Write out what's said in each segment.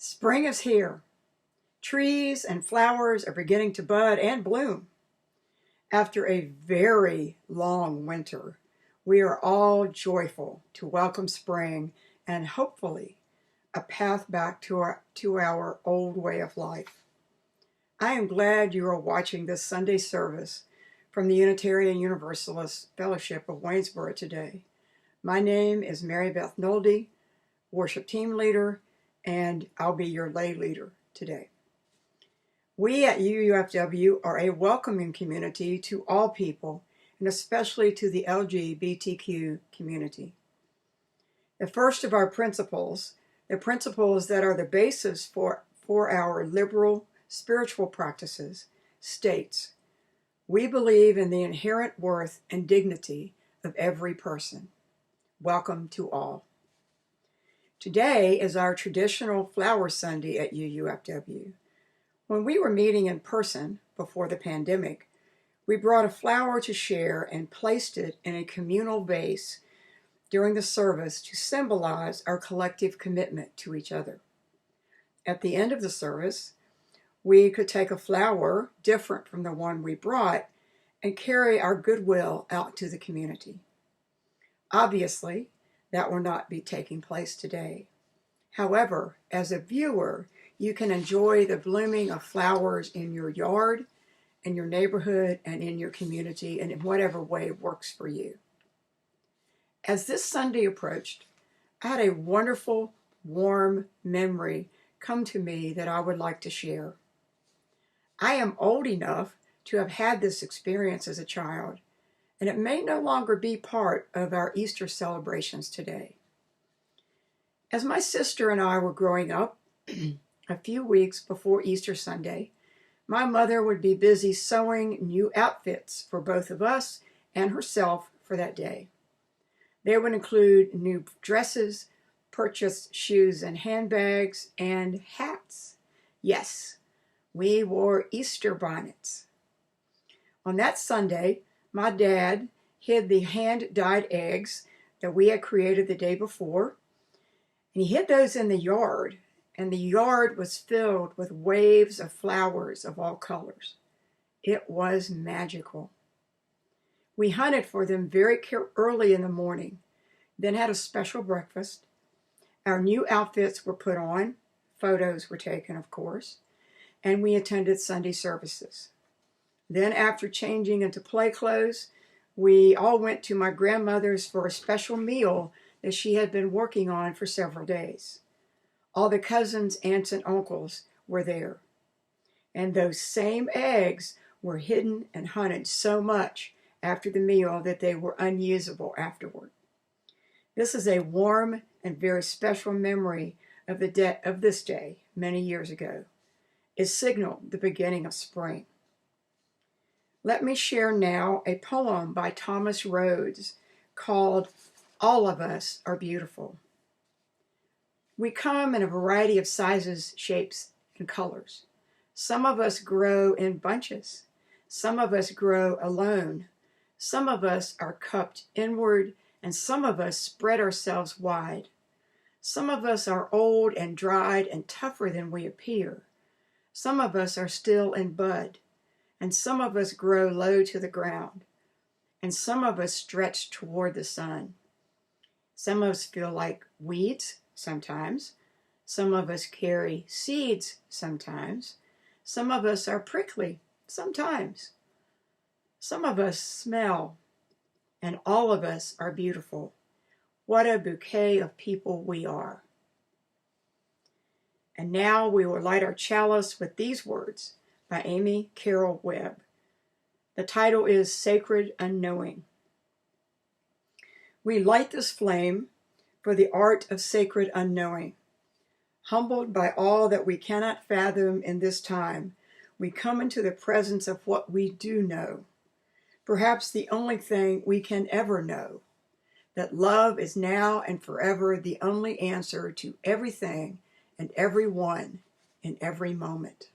Spring is here. Trees and flowers are beginning to bud and bloom. After a very long winter, we are all joyful to welcome spring and hopefully a path back to our old way of life. I am glad you are watching this Sunday service from the Unitarian Universalist Fellowship of Waynesboro today. My name is Mary Beth Nolde, worship team leader, and I'll be your lay leader today. We at UUFW are a welcoming community to all people, and especially to the LGBTQ community. The first of our principles, the principles that are the basis for our liberal spiritual practices, states, we believe in the inherent worth and dignity of every person. Welcome to all. Today is our traditional Flower Sunday at UUFW. When we were meeting in person before the pandemic, we brought a flower to share and placed it in a communal vase during the service to symbolize our collective commitment to each other. At the end of the service, we could take a flower different from the one we brought and carry our goodwill out to the community. Obviously, that will not be taking place today. However, as a viewer, you can enjoy the blooming of flowers in your yard, in your neighborhood, and in your community, and in whatever way works for you. As this Sunday approached, I had a wonderful, warm memory come to me that I would like to share. I am old enough to have had this experience as a child, and it may no longer be part of our Easter celebrations today. As my sister and I were growing up, a few weeks before Easter Sunday, my mother would be busy sewing new outfits for both of us and herself for that day. They would include new dresses, purchased shoes and handbags, and hats. Yes, we wore Easter bonnets. On that Sunday, my dad hid the hand-dyed eggs that we had created the day before, and he hid those in the yard, and the yard was filled with waves of flowers of all colors. It was magical. We hunted for them very early in the morning, then had a special breakfast. Our new outfits were put on, photos were taken, of course, and we attended Sunday services. Then after changing into play clothes, we all went to my grandmother's for a special meal that she had been working on for several days. All the cousins, aunts, and uncles were there. And those same eggs were hidden and hunted so much after the meal that they were unusable afterward. This is a warm and very special memory of this day many years ago. It signaled the beginning of spring. Let me share now a poem by Thomas Rhodes called All of Us Are Beautiful. We come in a variety of sizes, shapes, and colors. Some of us grow in bunches. Some of us grow alone. Some of us are cupped inward, and some of us spread ourselves wide. Some of us are old and dried and tougher than we appear. Some of us are still in bud, and some of us grow low to the ground, and some of us stretch toward the sun. Some of us feel like weeds sometimes. Some of us carry seeds sometimes. Some of us are prickly sometimes. Some of us smell, and all of us are beautiful. What a bouquet of people we are. And now we will light our chalice with these words by Amy Carol Webb. The title is Sacred Unknowing. We light this flame for the art of sacred unknowing. Humbled by all that we cannot fathom in this time, we come into the presence of what we do know. Perhaps the only thing we can ever know, that love is now and forever the only answer to everything and everyone in every moment.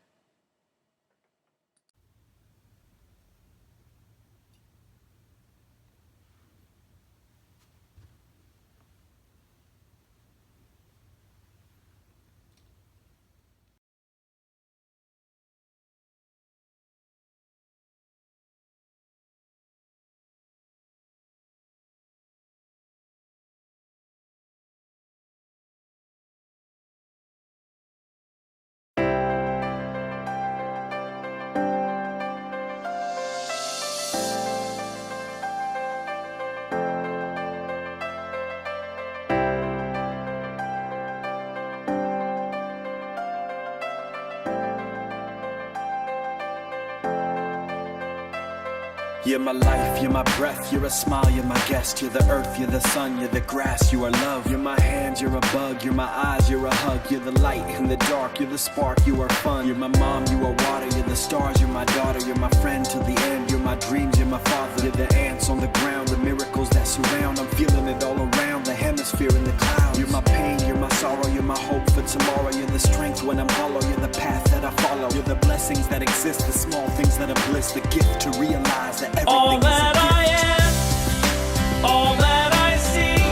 You're my life, you're my breath, you're a smile, you're my guest. You're the earth, you're the sun, you're the grass, you are love. You're my hands, you're a bug, you're my eyes, you're a hug. You're the light in the dark, you're the spark, you are fun. You're my mom, you are water, you're the stars, you're my daughter. You're my friend till the end, you're my dreams, you're my father. You're the ants on the ground, the miracles that surround. I'm feeling it all around, the hemisphere in the clouds. You're my pain, you're my sorrow, you're my hope for tomorrow. You're the strength when I'm hollow, you're the path that I follow. You're the blessings that exist, the small things that are bliss. The gift to realize that everything all is a that gift. I am, all that I see,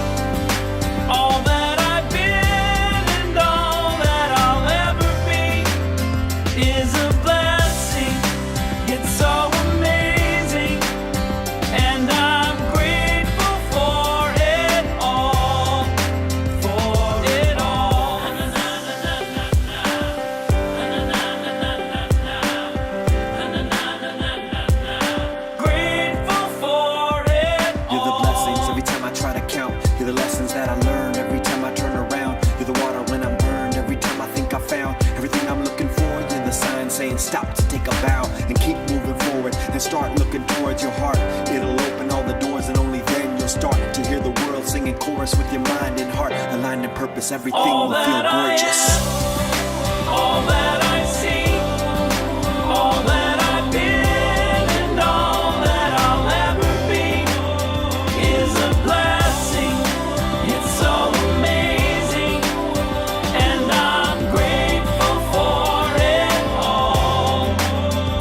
all that I've been, and all that I'll ever be is a blessing. It's so amazing, and I'm grateful for it all, for it all. Grateful for it all. You're the blessings every time I try to count. You're the lessons that I learn every time I turn around. You're the water when I'm burned every time I think I found everything I'm looking for. You're the sign saying stop to take a bow and keep moving forward and start looking towards your heart. It'll open all the doors and only then you'll start to hear the world singing chorus with your mind and heart aligned in purpose. Everything All will feel that I gorgeous. am, all that I see, all that I've been, and all that I'll ever be is a blessing. It's so amazing, and I'm grateful for it all,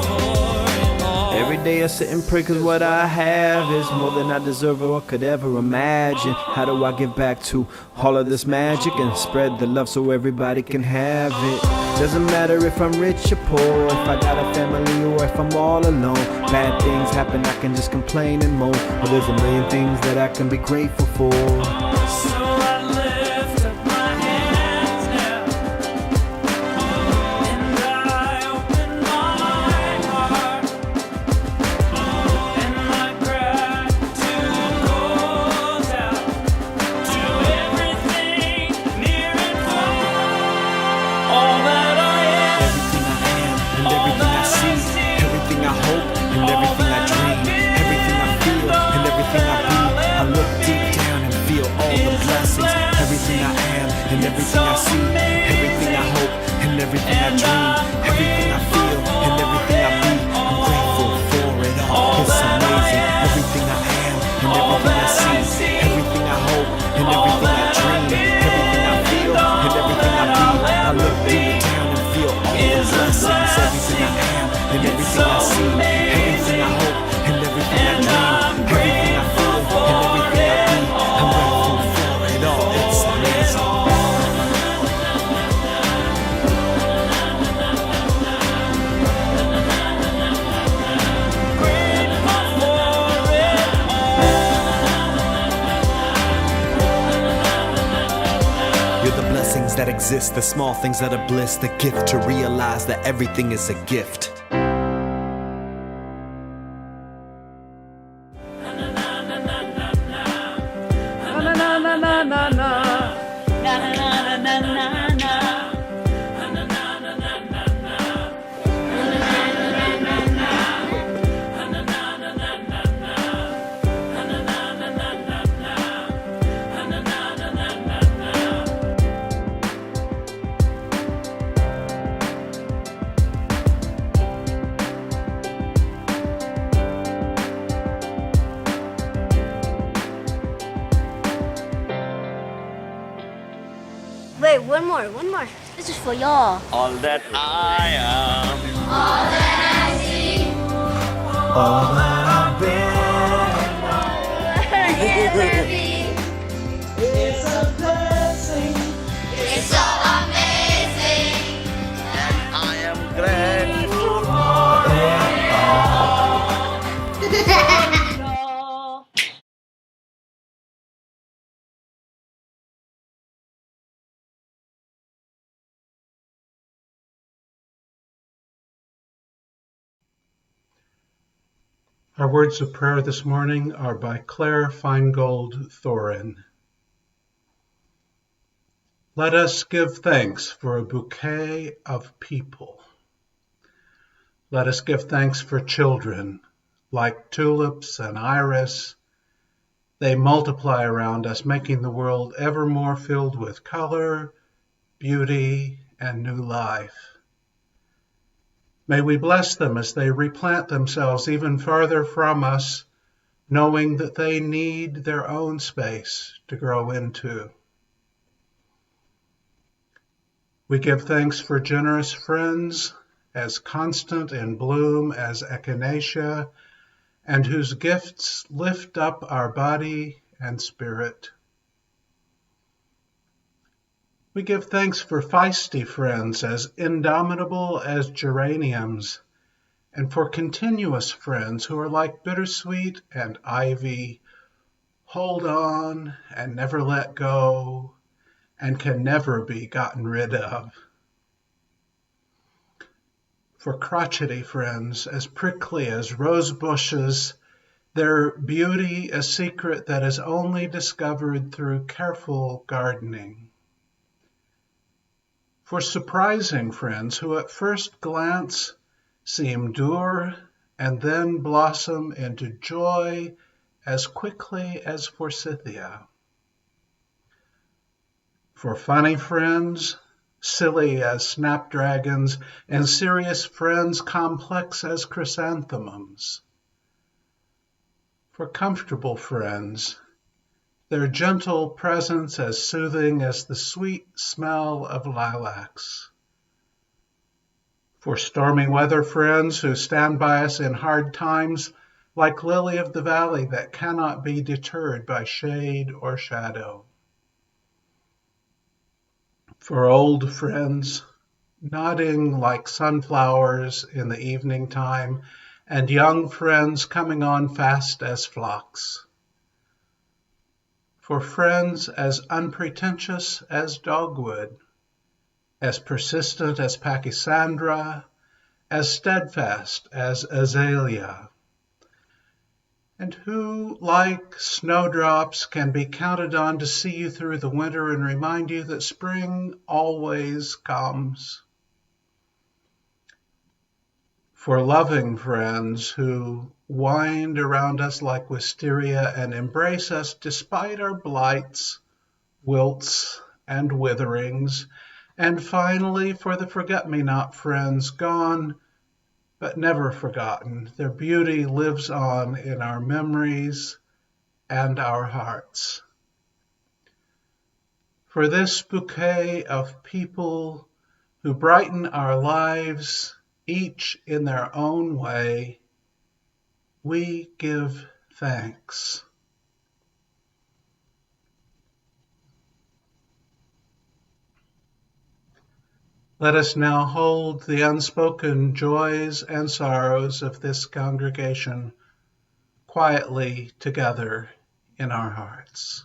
for it all. Every day I sit and pray cause what I have is more than I deserve or could ever imagine. How do I give back to all of this magic and spread the love so everybody can have it? Doesn't matter if I'm rich or poor, if I got a family or if I'm all alone. Bad things happen, I can just complain and moan. But there's a million things that I can be grateful for. So I lift up my hands now, and I open my heart, and my gratitude goes out to everything near and far. All that I am, Everything I am and everything I see, everything I hope and everything I dream, everything I feel and everything I be. I look deep down and feel all the blessings. Everything I am and everything I see, everything I hope and everything I dream, everything I feel and everything I be. I'm grateful for it all. It's amazing. Everything I am and everything I see, everything I hope and everything I dream, everything I feel and everything I be. I look deep down and feel all the blessings. Everything I am and everything I see, everything I hope and everything I dream, everything I feel and everything I be. I'm grateful for it all. It's amazing. You're the blessings that exist, the small things that are bliss, the gift to realize that everything is a gift. Wait, one more. This is for y'all. all that I am. All that I've been. It's a blessing. It's so amazing. I am grateful Our words of prayer this morning are by Claire Feingold Thorin. Let us give thanks for a bouquet of people. Let us give thanks for children. like tulips and iris, they multiply around us, making the world ever more filled with color, beauty, and new life. May we bless them as they replant themselves even farther from us, knowing that they need their own space to grow into. We give thanks for generous friends, as constant in bloom as echinacea, and whose gifts lift up our body and spirit. We give thanks for feisty friends, as indomitable as geraniums, and for continuous friends who are like bittersweet and ivy, hold on and never let go, and can never be gotten rid of. For crotchety friends, as prickly as rose bushes, their beauty a secret that is only discovered through careful gardening. For surprising friends who at first glance seem dour and then blossom into joy as quickly as forsythia. For funny friends, silly as snapdragons, and serious friends, complex as chrysanthemums. For comfortable friends, their gentle presence as soothing as the sweet smell of lilacs. For stormy weather friends who stand by us in hard times, like lily of the valley that cannot be deterred by shade or shadow. For old friends, nodding like sunflowers in the evening time, and young friends coming on fast as flocks. For friends as unpretentious as dogwood, as persistent as pachysandra, as steadfast as azalea, and who, like snowdrops, can be counted on to see you through the winter and remind you that spring always comes. For loving friends who wind around us like wisteria and embrace us despite our blights, wilts, and witherings. And finally, for the forget-me-not friends gone but never forgotten, their beauty lives on in our memories and our hearts. For this bouquet of people who brighten our lives, each in their own way, we give thanks. Let us now hold the unspoken joys and sorrows of this congregation quietly together in our hearts.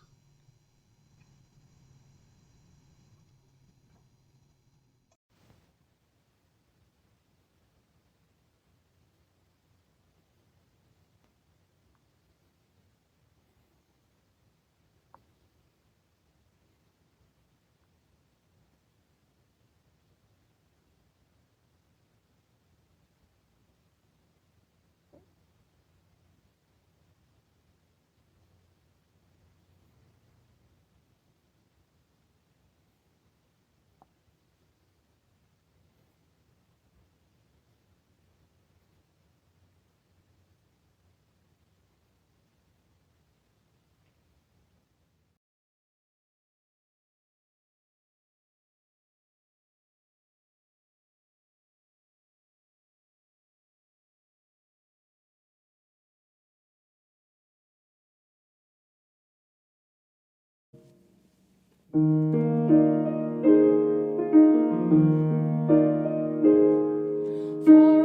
For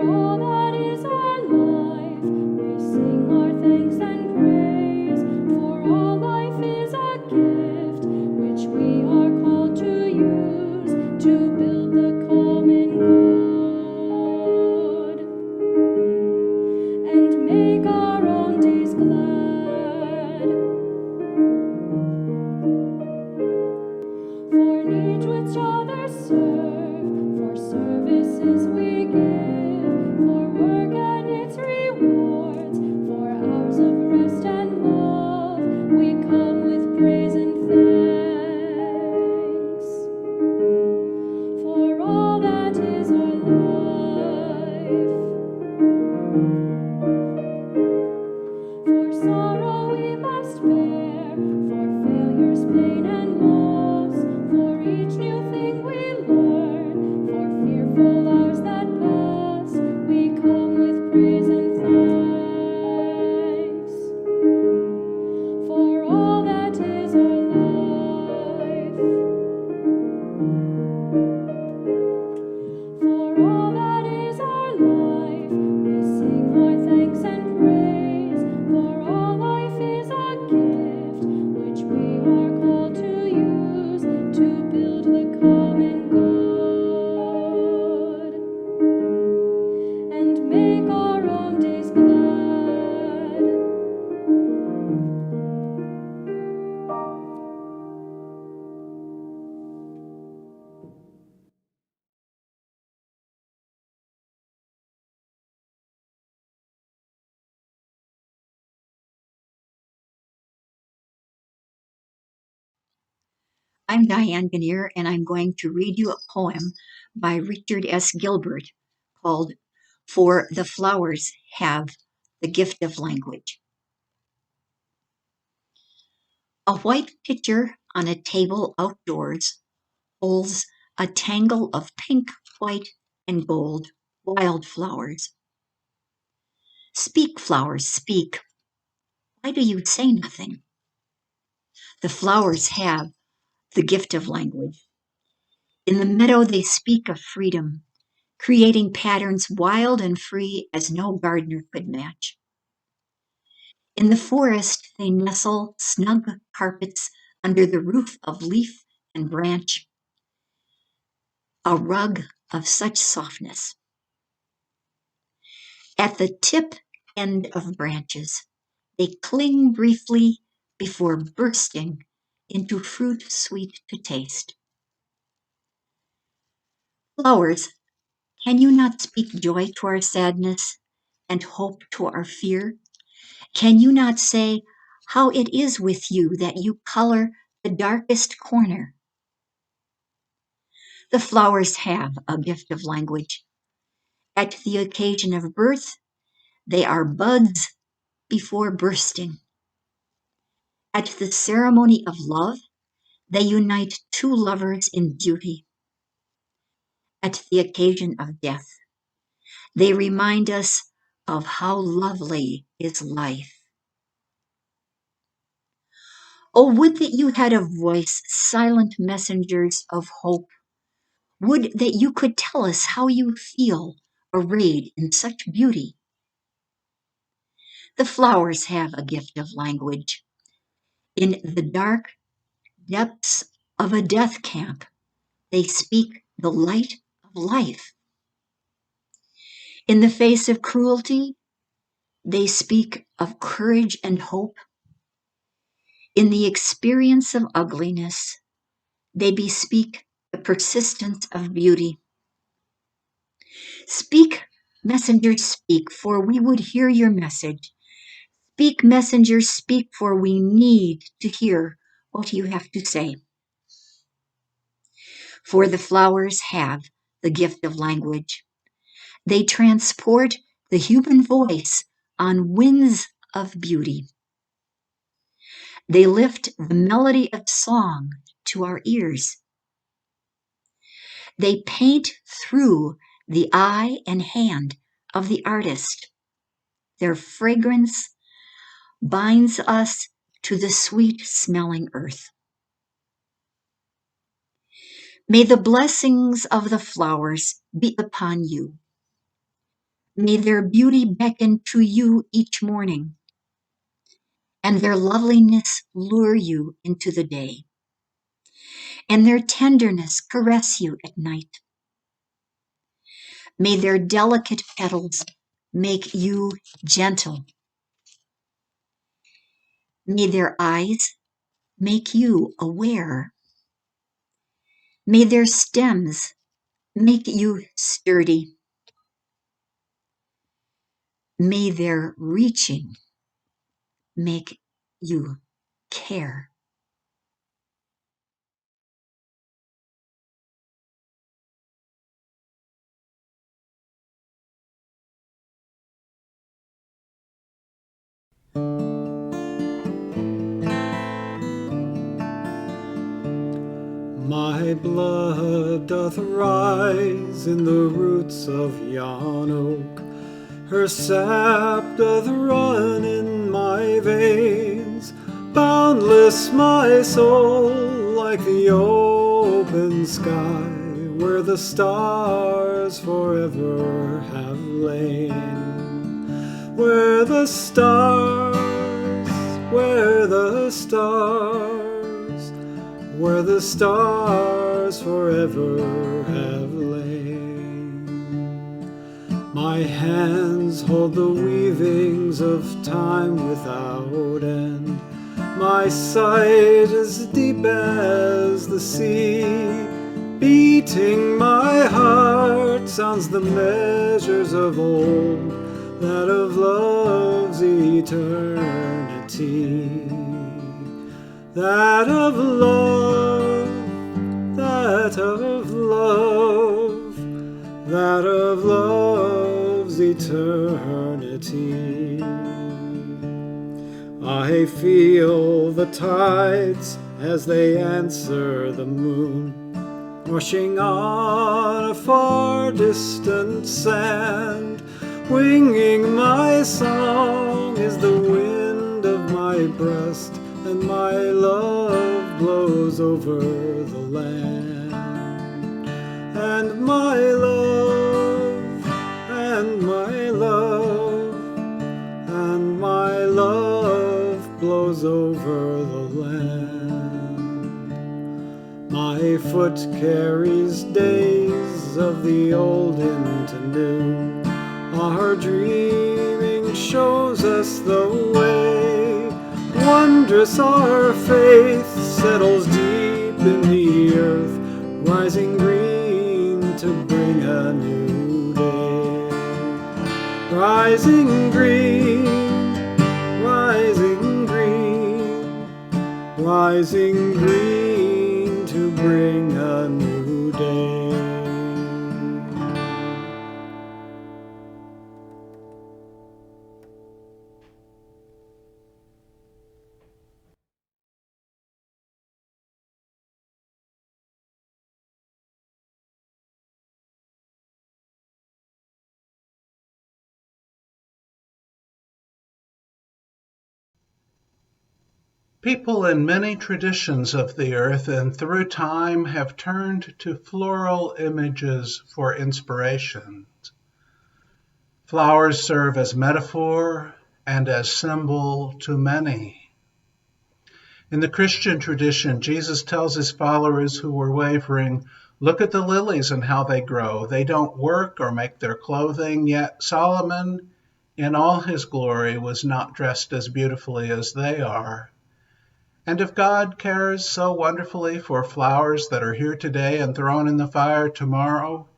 all that is our life, we sing our thanks and praise. For all life is a gift which we are called to use to build the common good and make our own days glad. I'm Diane Gannier, and I'm going to read you a poem by Richard S. Gilbert called For the Flowers Have the Gift of Language. A white pitcher on a table outdoors holds a tangle of pink, white, and gold wildflowers. Speak, flowers, speak. Why do you say nothing? The flowers have the gift of language. In the meadow, they speak of freedom, creating patterns wild and free as no gardener could match. In the forest, they nestle snug carpets under the roof of leaf and branch, a rug of such softness. At the tip end of branches, they cling briefly before bursting into fruit sweet to taste. Flowers, can you not speak joy to our sadness and hope to our fear? Can you not say how it is with you that you color the darkest corner? The flowers have a gift of language. At the occasion of birth, they are buds before bursting. At the ceremony of love, they unite two lovers in beauty. At the occasion of death, they remind us of how lovely is life. Oh, would that you had a voice, silent messengers of hope. Would that you could tell us how you feel, arrayed in such beauty. The flowers have a gift of language. In the dark depths of a death camp, they speak the light of life. In the face of cruelty, they speak of courage and hope. In the experience of ugliness, they bespeak the persistence of beauty. Speak, messengers, speak, for we would hear your message. Speak, messengers, speak, for we need to hear what you have to say. For the flowers have the gift of language. They transport the human voice on winds of beauty. They lift the melody of song to our ears. They paint through the eye and hand of the artist. Their fragrance binds us to the sweet-smelling earth. May the blessings of the flowers be upon you. May their beauty beckon to you each morning, and their loveliness lure you into the day, and their tenderness caress you at night. May their delicate petals make you gentle. May their eyes make you aware. May their stems make you sturdy. May their reaching make you care. My blood doth rise in the roots of yon oak. Her sap doth run in my veins. Boundless my soul, like the open sky, where the stars forever have lain. Where the stars, where the stars, where the stars forever have lain. My hands hold the weavings of time without end. My sight as deep as the sea. Beating my heart sounds the measures of old, that of love's eternity. That of love may feel the tides as they answer the moon, washing on a far distant sand. Winging my song is the wind of my breast, and my love blows over the land. And my love, and my love, and my love blows over the land. My foot carries days of the old into new. Our dreaming shows us the way. Wondrous our faith settles deep in the earth, rising green to bring a new day. Rising green, rising green, rising green to bring a new day. People in many traditions of the earth and through time have turned to floral images for inspiration. Flowers serve as metaphor and as symbol to many. In the Christian tradition, Jesus tells his followers who were wavering, "Look at the lilies and how they grow. They don't work or make their clothing, yet Solomon, in all his glory, was not dressed as beautifully as they are." And if God cares so wonderfully for flowers that are here today and thrown in the fire tomorrow,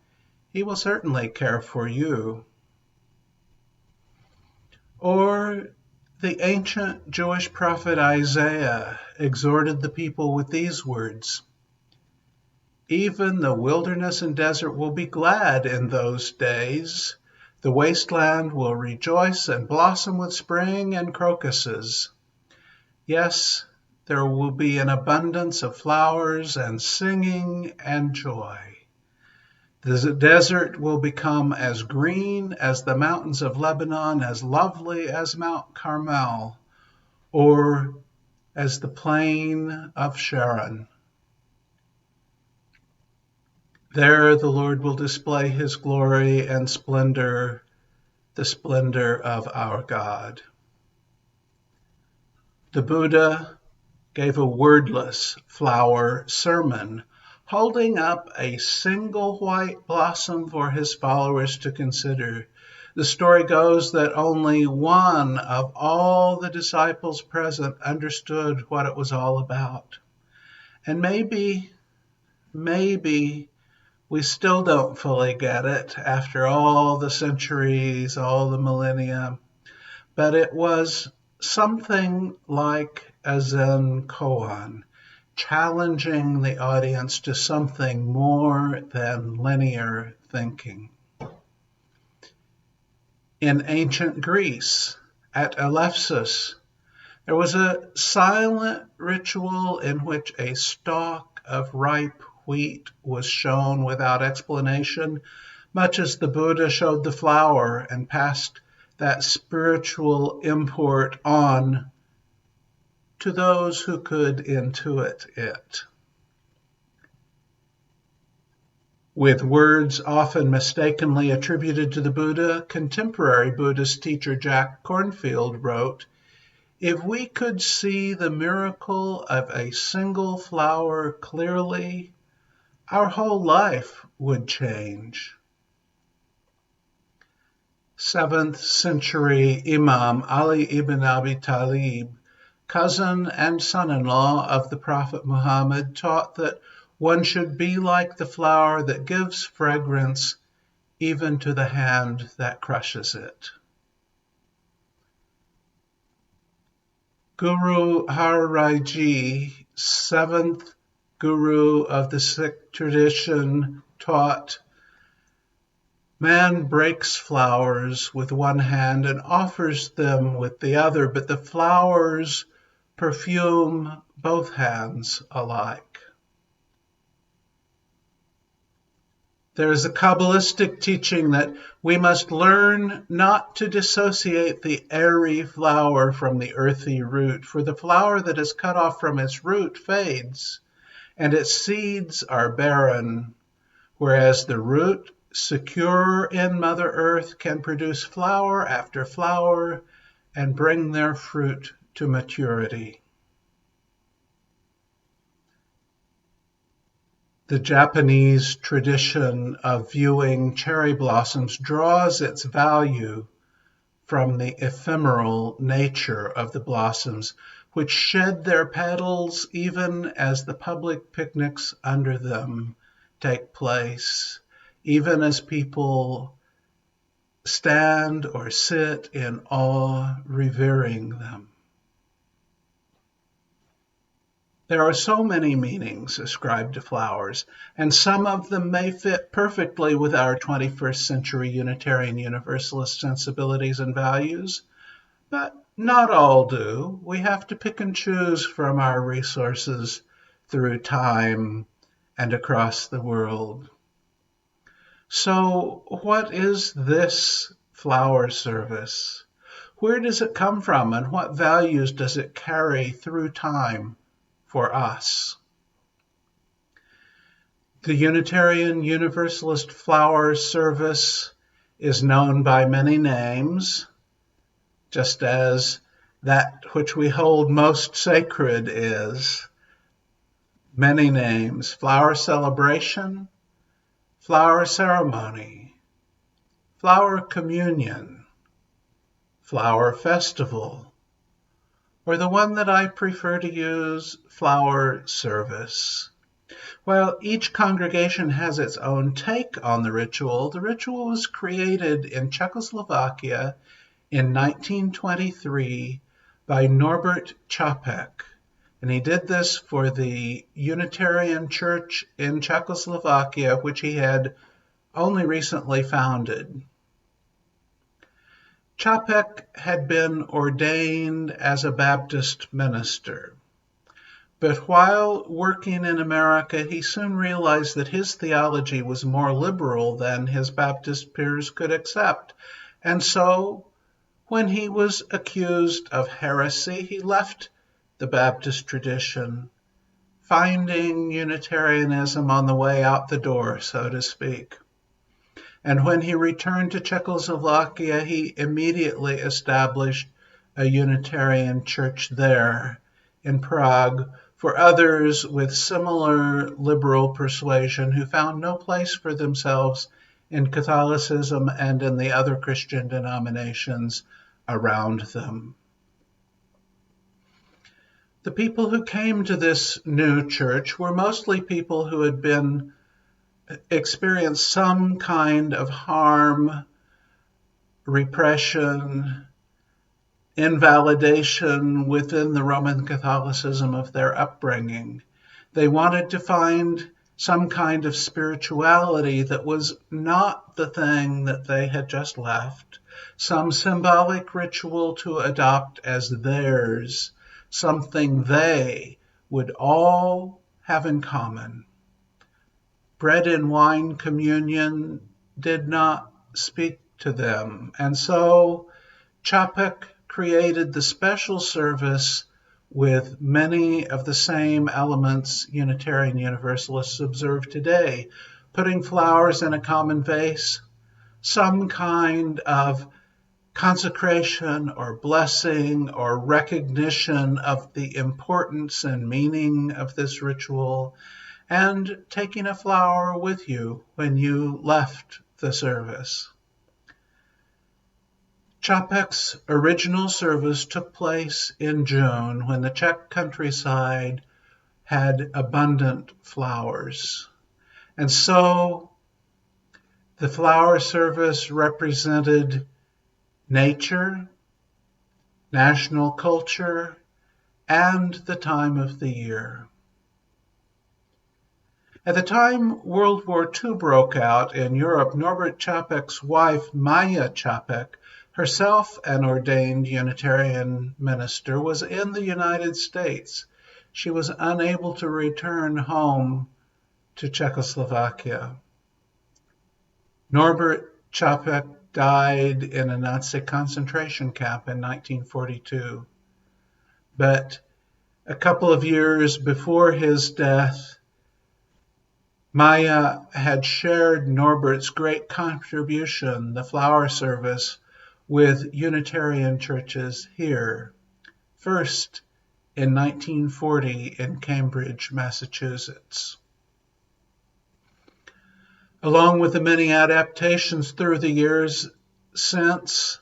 he will certainly care for you. Or the ancient Jewish prophet Isaiah exhorted the people with these words, "Even the wilderness and desert will be glad in those days. The wasteland will rejoice and blossom with spring and crocuses. Yes, there will be an abundance of flowers and singing and joy. The desert will become as green as the mountains of Lebanon, as lovely as Mount Carmel, or as the plain of Sharon. There the Lord will display his glory and splendor, the splendor of our God." The Buddha gave a wordless flower sermon, holding up a single white blossom for his followers to consider. The story goes that only one of all the disciples present understood what it was all about. And maybe we still don't fully get it after all the centuries, all the millennia, but it was something like a Zen koan, challenging the audience to something more than linear thinking. In ancient Greece, at Eleusis, there was a silent ritual in which a stalk of ripe wheat was shown without explanation, much as the Buddha showed the flower and passed that spiritual import on to those who could intuit it. With words often mistakenly attributed to the Buddha, contemporary Buddhist teacher Jack Kornfield wrote, "If we could see the miracle of a single flower clearly, our whole life would change." 7th century Imam Ali ibn Abi Talib, cousin and son-in-law of the Prophet Muhammad, taught that one should be like the flower that gives fragrance even to the hand that crushes it. Guru Har Rai Ji, 7th Guru of the Sikh tradition, taught, "Man breaks flowers with one hand and offers them with the other, but the flowers perfume both hands alike. There is a Kabbalistic teaching that we must learn not to dissociate the airy flower from the earthy root, for the flower that is cut off from its root fades, and its seeds are barren, whereas the root, secure in Mother Earth, can produce flower after flower and bring their fruit to maturity. The Japanese tradition of viewing cherry blossoms draws its value from the ephemeral nature of the blossoms, which shed their petals even as the public picnics under them take place, even as people stand or sit in awe, revering them. There are so many meanings ascribed to flowers, and some of them may fit perfectly with our 21st century Unitarian Universalist sensibilities and values, but not all do. We have to pick and choose from our resources through time and across the world. So, what is this flower service? Where does it come from, and what values does it carry through time for us? The Unitarian Universalist flower service is known by many names, just as that which we hold most sacred is. Many names: flower celebration, flower ceremony, flower communion, flower festival, or the one that I prefer to use, flower service. While each congregation has its own take on the ritual was created in Czechoslovakia in 1923 by Norbert Čapek, and he did this for the Unitarian Church in Czechoslovakia, which he had only recently founded. Čapek had been ordained as a Baptist minister, but while working in America, he soon realized that his theology was more liberal than his Baptist peers could accept, and so when he was accused of heresy, he left the Baptist tradition, finding Unitarianism on the way out the door, so to speak. And when he returned to Czechoslovakia, he immediately established a Unitarian church there in Prague for others with similar liberal persuasion who found no place for themselves in Catholicism and in the other Christian denominations around them. The people who came to this new church were mostly people who had experienced some kind of harm, repression, invalidation within the Roman Catholicism of their upbringing. They wanted to find some kind of spirituality that was not the thing that they had just left, some symbolic ritual to adopt as theirs, something they would all have in common. Bread and wine communion did not speak to them, and so Čapek created the special service with many of the same elements Unitarian Universalists observe today, putting flowers in a common vase, some kind of consecration or blessing or recognition of the importance and meaning of this ritual, and taking a flower with you when you left the service. Čapek's original service took place in June when the Czech countryside had abundant flowers. And so the flower service represented nature, national culture, and the time of the year. At the time World War II broke out in Europe, Norbert Čapek's wife, Maja Čapek, Herself an ordained Unitarian minister, was in the United States. She was unable to return home to Czechoslovakia. Norbert Čapek died in a Nazi concentration camp in 1942. But a couple of years before his death, Maya had shared Norbert's great contribution, the flower service, with Unitarian churches here. First, in 1940 in Cambridge, Massachusetts. Along with the many adaptations through the years since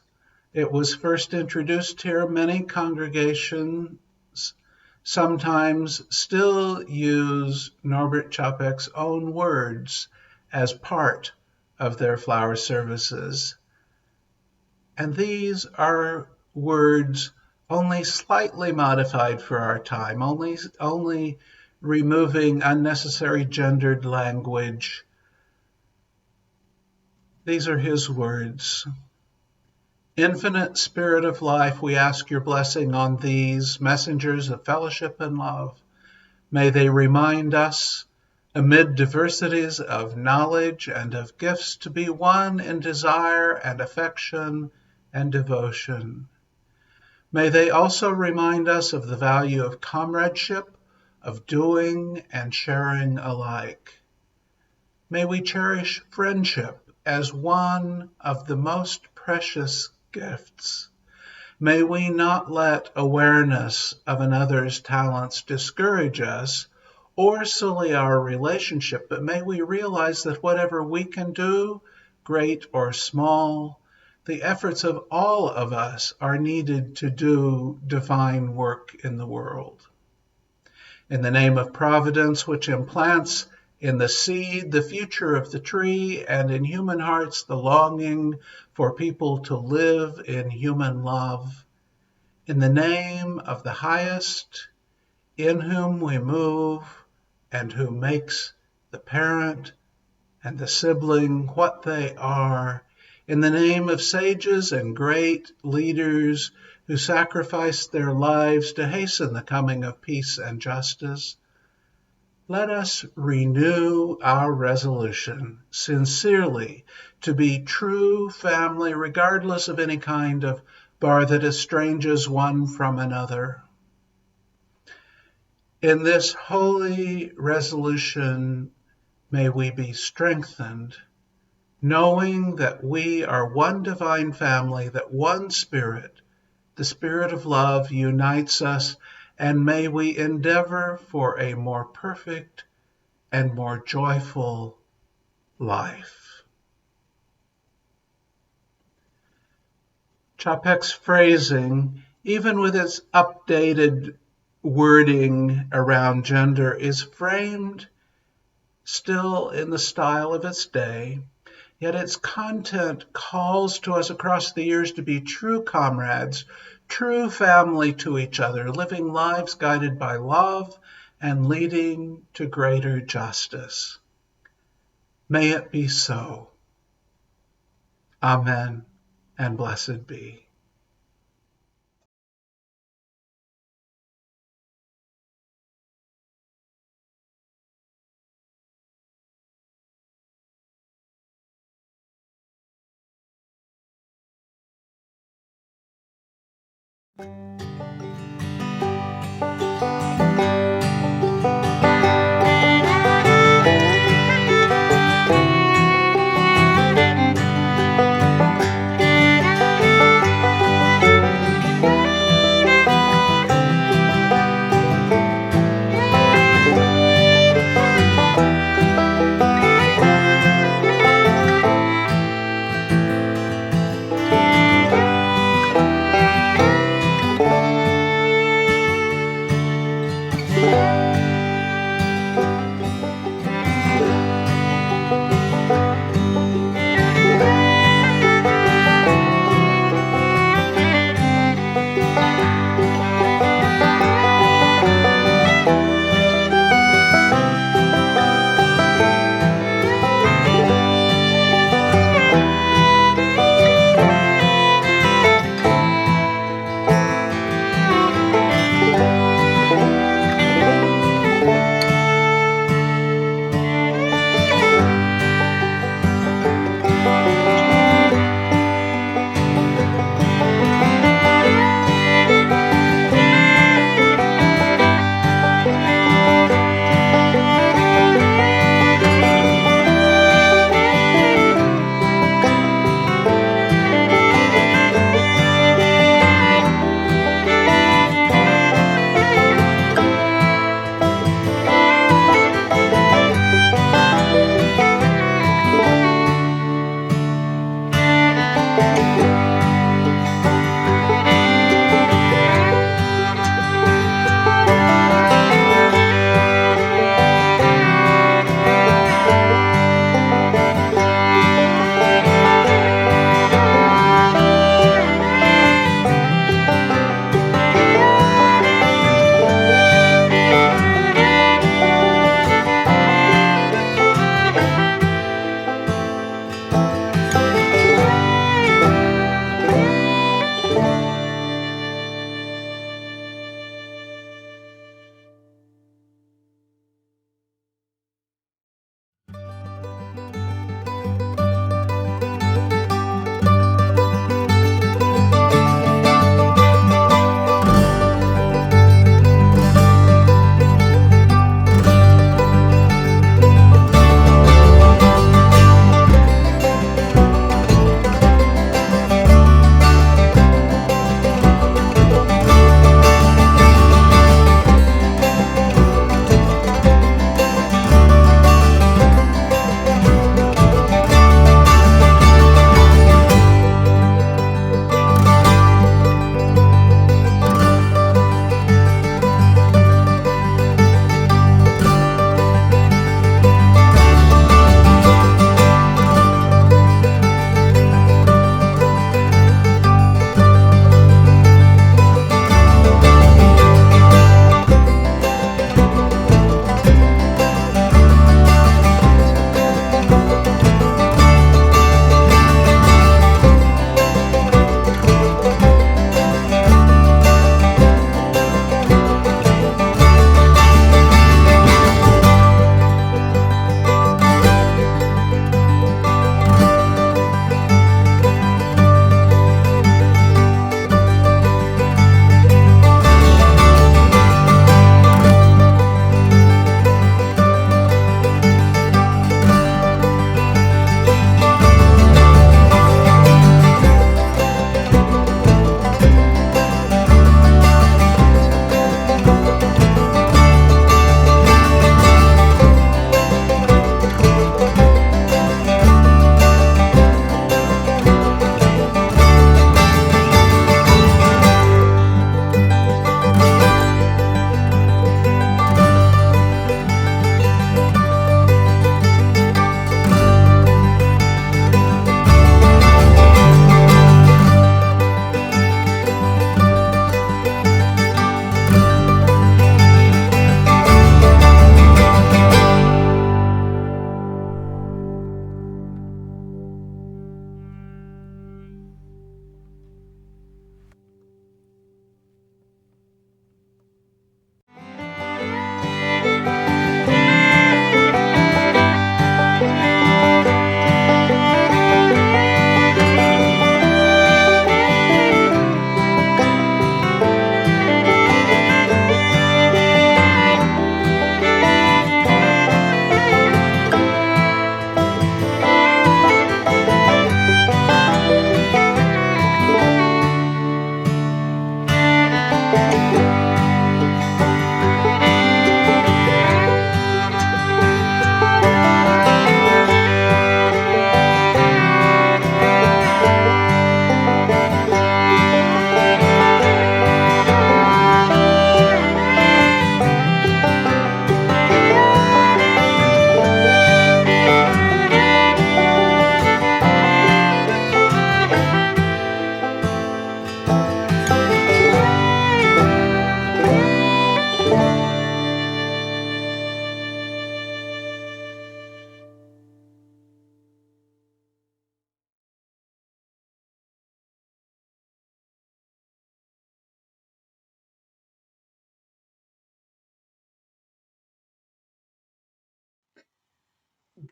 it was first introduced here, many congregations sometimes still use Norbert Čapek's own words as part of their flower services. And these are words only slightly modified for our time, only removing unnecessary gendered language. These are his words. Infinite Spirit of life, we ask your blessing on these messengers of fellowship and love. May they remind us, amid diversities of knowledge and of gifts, to be one in desire and affection and devotion. May they also remind us of the value of comradeship, of doing and sharing alike. May we cherish friendship as one of the most precious gifts. May we not let awareness of another's talents discourage us or sully our relationship, but may we realize that whatever we can do, great or small, the efforts of all of us are needed to do divine work in the world. In the name of Providence, which implants in the seed the future of the tree, and in human hearts the longing for people to live in human love, in the name of the highest, in whom we move, and who makes the parent and the sibling what they are, in the name of sages and great leaders who sacrificed their lives to hasten the coming of peace and justice, let us renew our resolution sincerely to be true family, regardless of any kind of bar that estranges one from another. In this holy resolution, may we be strengthened, knowing that we are one divine family, that one Spirit, the Spirit of love, unites us, and may we endeavor for a more perfect and more joyful life. Čapek's phrasing, even with its updated wording around gender, is framed still in the style of its day, yet its content calls to us across the years to be true comrades, true family to each other, living lives guided by love and leading to greater justice. May it be so. Amen, and blessed be.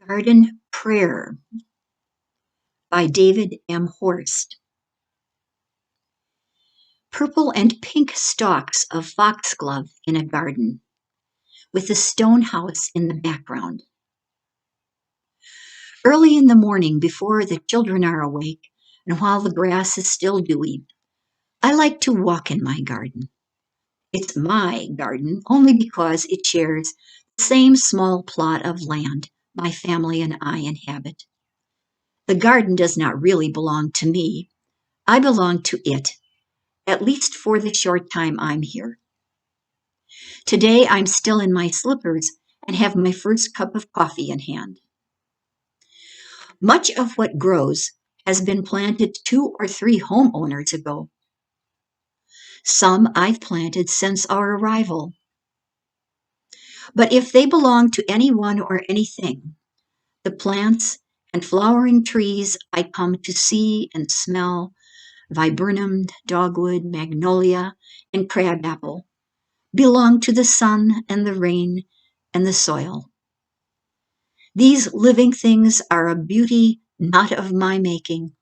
Garden Prayer by David M. Horst. Purple and pink stalks of foxglove in a garden, with a stone house in the background. Early in the morning, before the children are awake, and while the grass is still dewy, I like to walk in my garden. It's my garden only because it shares the same small plot of land my family and I inhabit. The garden does not really belong to me. I belong to it, at least for the short time I'm here. Today I'm still in my slippers and have my first cup of coffee in hand. Much of what grows has been planted 2 or 3 homeowners ago. Some I've planted since our arrival. But if they belong to anyone or anything, the plants and flowering trees I come to see and smell, viburnum, dogwood, magnolia, and crabapple, belong to the sun and the rain and the soil. These living things are a beauty not of my making,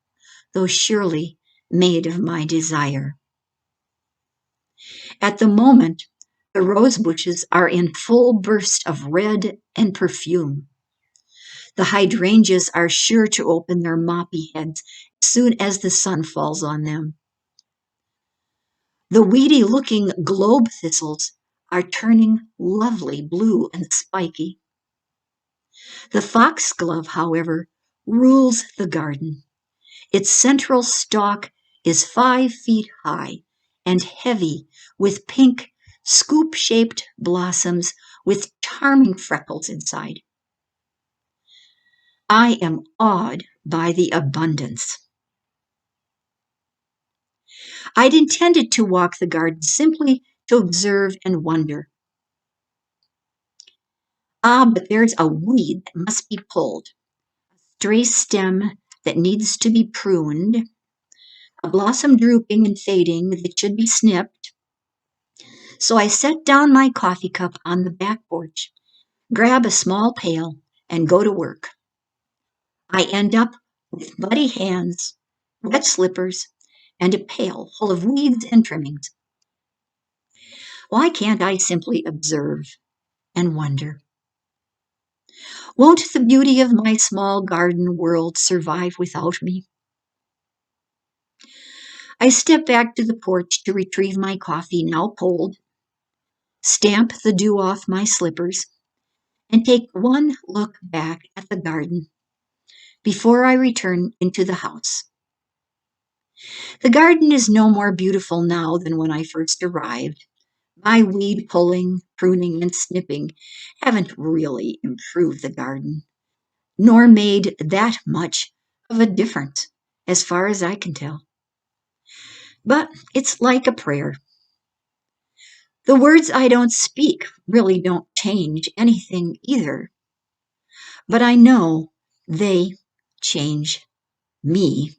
though surely made of my desire. At the moment, the rose bushes are in full burst of red and perfume. The hydrangeas are sure to open their moppy heads as soon as the sun falls on them. The weedy-looking globe thistles are turning lovely blue and spiky. The foxglove, however, rules the garden. Its central stalk is 5 feet high and heavy with pink, scoop-shaped blossoms with charming freckles inside. I am awed by the abundance. I'd intended to walk the garden simply to observe and wonder. But there's a weed that must be pulled, a stray stem that needs to be pruned, a blossom drooping and fading that should be snipped. So I set down my coffee cup on the back porch, grab a small pail, and go to work. I end up with muddy hands, wet slippers, and a pail full of weeds and trimmings. Why can't I simply observe and wonder? Won't the beauty of my small garden world survive without me? I step back to the porch to retrieve my coffee, now cold, stamp the dew off my slippers, and take one look back at the garden before I return into the house. The garden is no more beautiful now than when I first arrived. My weed pulling, pruning, and snipping haven't really improved the garden, nor made that much of a difference, as far as I can tell. But it's like a prayer. The words I don't speak really don't change anything either, but I know they change me.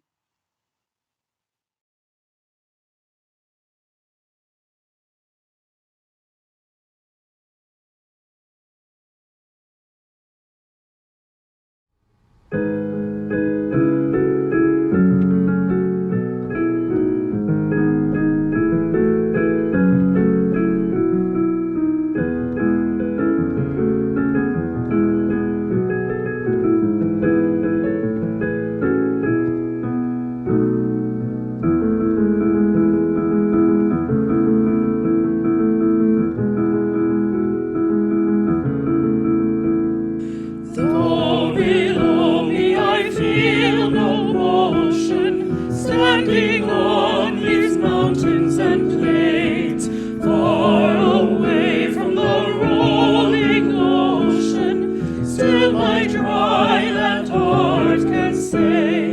Though below me I feel no motion, standing on these mountains and plains, far away from the rolling ocean, still my dry land heart can say,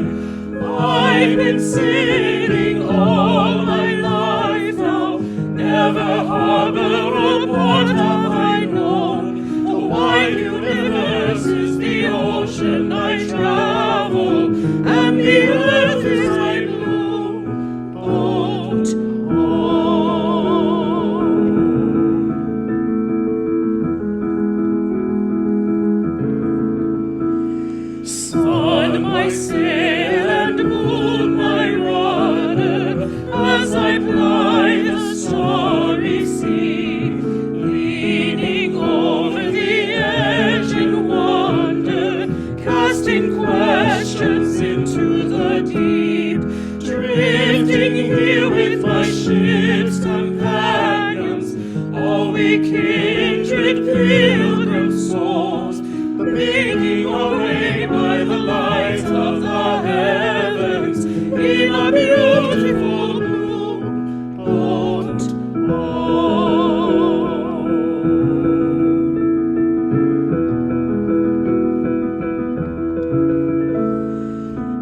I've been sailing all my life now, never harbor a port have I known, the wide universe is the ocean I travel, and the earth is my blue boat home. Sun, my sail, and moon, my rudder, as I ply the starry sea, leaning over the edge in wonder, casting questions into the deep, drifting here with my ship's companions, all we kindred pilgrim souls, making our way by the light of the heavens in a beautiful blue boat.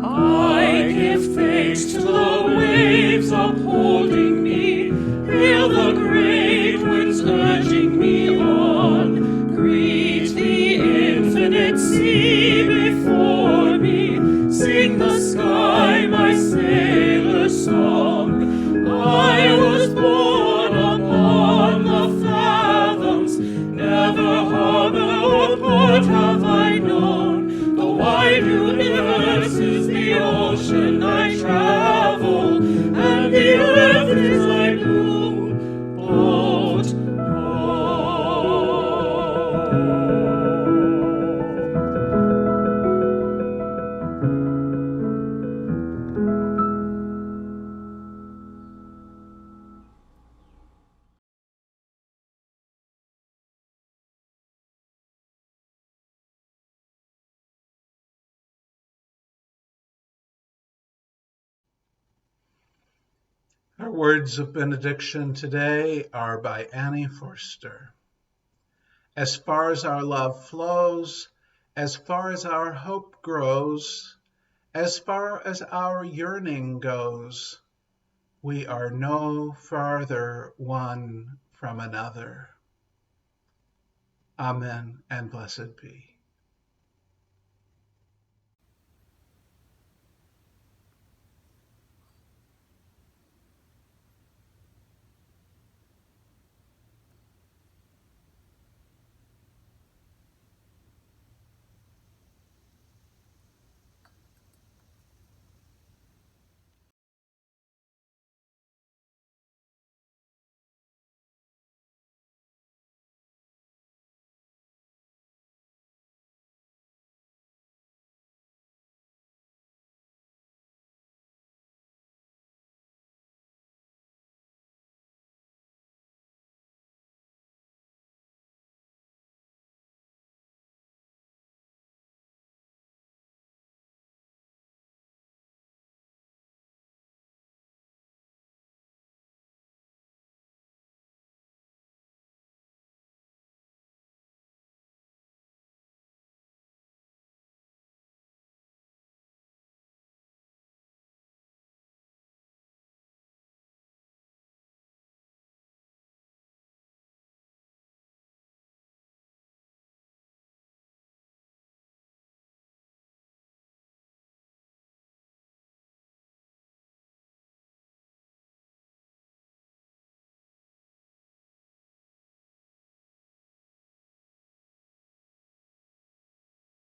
I give thanks to the waves upholding me, hail the great winds urging me on, greet the infinite sea before me, sing the sky my sailor's song. I was born upon the fathoms, never harbor or port have I known. The wide universe is the ocean I travel, and the earth is my blue boat home. Our words of benediction today are by Annie Forster. As far as our love flows, as far as our hope grows, as far as our yearning goes, we are no farther one from another. Amen and blessed be.